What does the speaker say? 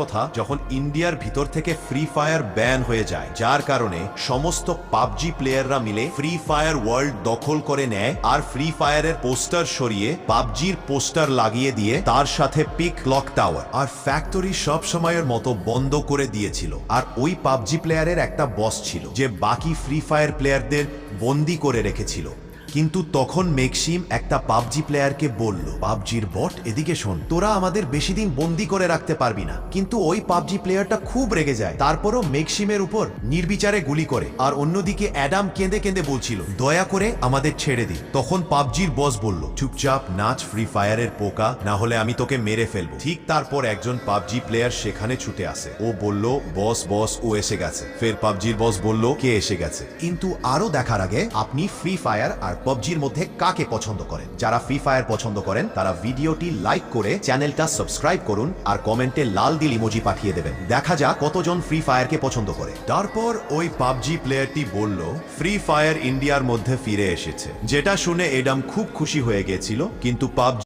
কথা যখন ইন্ডিয়ার ভিতর থেকে ফ্রি ফায়ার ব্যান হয়ে যায়, যার কারণে সমস্ত পাবজি প্লেয়াররা মিলে ফ্রি ফায়ার ওয়ার্ল্ড দখল করে নেয় আর ফ্রি ফায়ারের পোস্টার সরিয়ে পাবজির পোস্টার লাগিয়ে দিয়ে তার সাথে পিক ক্লক টাওয়ার আর ফ্যাক্টরি সব সময়ের মতো বন্ধ করে দিয়েছিল। আর ওই পাবজি প্লেয়ারের একটা বস ছিল যে বাকি ফ্রি ফায়ার প্লেয়ারদের বন্দি করে রেখেছিল। কিন্তু তখন মেক্সিম একটা পাবজি প্লেয়ারকে বলল, পাবজির বট এদিকে শোন, তোরা আমাদের বেশি দিন বন্দি করে রাখতে পারবি না। কিন্তু ওই পাবজি প্লেয়ারটা খুব রেগে যায়, তারপরও মেক্সিমের উপর নির্বিচারে গুলি করে। আর অন্যদিকে অ্যাডাম কেঁদে কেঁদে বলছিল, দয়া করে আমাদের ছেড়ে দি। তখন পাবজির বস বলল, চুপচাপ নাচ ফ্রি ফায়ারের পোকা, না হলে আমি তোকে মেরে ফেলবো। ঠিক তারপর একজন পাবজি প্লেয়ার সেখানে ছুটে আসে। ও বলল, বস বস ও এসে গেছে। ফের পাবজির বস বলল, কে এসে গেছে? কিন্তু আরো দেখার আগে আপনি ফ্রি ফায়ার আর পাবজির মধ্যে কাকে পছন্দ করেন? যারা ফ্রি ফায়ার পছন্দ করেন তারা ভিডিওটি লাইক করে চ্যানেলটা সাবস্ক্রাইব করুন আর কমেন্টে লাল দিল ইমোজি পাঠিয়ে দেবেন। দেখা যাক কতজন ফ্রি ফায়ারকে পছন্দ করে। তারপর ওই পাবজি প্লেয়ারটি বলল, ফ্রি ফায়ার ইন্ডিয়ার মধ্যে ফিরে এসেছে। যেটা শুনে এডাম খুব খুশি হয়ে গেছিল, কিন্তু পাবজি